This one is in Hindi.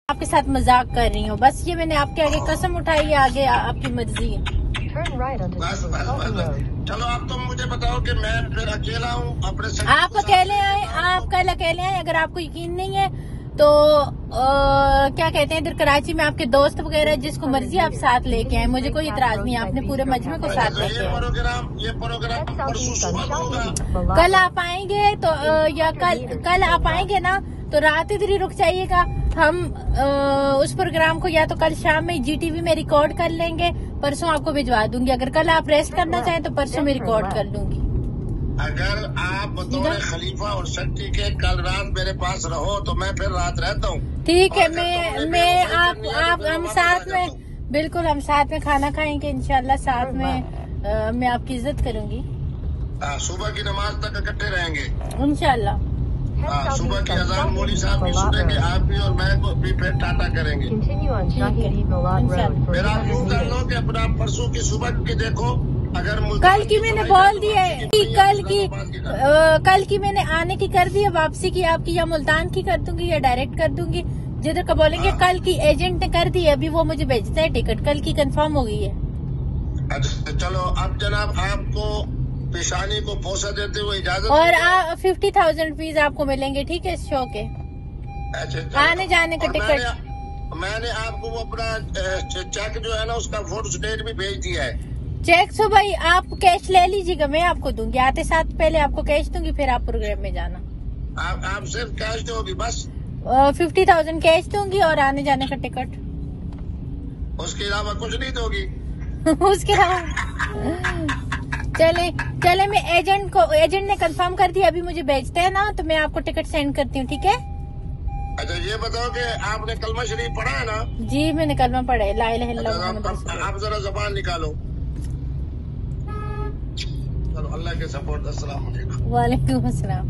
आपके साथ मजाक कर रही हूँ, बस ये मैंने आपके आगे कसम उठाई है, आगे आपकी मर्जी है। चलो आप तो मुझे बताओ कि मैं फिर अकेला हूँ अपने संग आप अकेले आए, आप कल अकेले आए। अगर आपको यकीन नहीं है तो क्या कहते हैं, इधर कराची में आपके दोस्त वगैरह जिसको मर्जी आप साथ लेके आए, मुझे कोई इतराज नहीं है। आपने पूरे मजमे को साथ लेके आए। ये प्रोग्राम परसों सुबह होगा। कल आप आएंगे तो या कल आप आएंगे ना तो रात इधर ही रुक जाइएगा। हम उस प्रोग्राम को या तो कल शाम में GTV में रिकॉर्ड कर लेंगे, परसों आपको भिजवा दूंगी। अगर कल आप रेस्ट करना चाहें तो परसों में रिकॉर्ड कर लूंगी। अगर आप बतौर खलीफा और शक्ति के कल रात मेरे पास रहो तो मैं फिर रात रहता हूँ। ठीक है, मैं आप हम साथ में, बिल्कुल हम साथ में खाना खाएंगे इंशाल्लाह। साथ में मैं आपकी इज्जत करूंगी। सुबह की नमाज तक इकट्ठे रहेंगे इंशाल्लाह। सुबह की अजान मौली साहब भी सुनेंगे, आप भी और मैं को भी फिर टाटा करेंगे। मेरा यूँ कर लो कि अपना परसों की सुबह की देखो। अगर कल की मैंने बोल दी है, कल की मैंने आने की कर दी है, वापसी की आपकी या मुल्तान की कर दूंगी या डायरेक्ट कर दूंगी, जिधर का बोलेंगे। कल की एजेंट ने कर दी है, अभी वो मुझे भेजता है टिकट, कल की कंफर्म हो गई है। अच्छा चलो, अब जनाब आपको पेशानी को पोसा देते हुए इजाजत। और 50,000 रुपीज आपको मिलेंगे, ठीक है, इस शो के। अच्छा, आने जाने का टिकट मैंने आपको वो अपना चेक जो है ना उसका फोटो स्टेट भी भेज दिया है। चेक सो भाई आप कैश ले लीजिएगा, मैं आपको दूंगी। आते साथ पहले आपको कैश दूंगी, फिर आप प्रोग्राम में जाना। आप सिर्फ कैश दोगी बस? 50,000 कैश दूंगी और आने जाने का टिकट। उसके अलावा कुछ नहीं दोगी? उसके अलावा चले मैं एजेंट ने कंफर्म कर दिया, अभी मुझे भेजते हैं ना तो मैं आपको टिकट सेंड करती हूँ, ठीक है। अच्छा ये बताओ कि आपने कलमा शरीफ पढ़ा है ना? जी मैंने कलमा पढ़ा है, ला इलाहा इल्लल्लाह मुहम्मद रसूलुल्लाह। आप जरा जबान निकालो। चलो अल्लाह के सपोर्ट। अस्सलाम वालेकुम। वालेकुम अस्सलाम।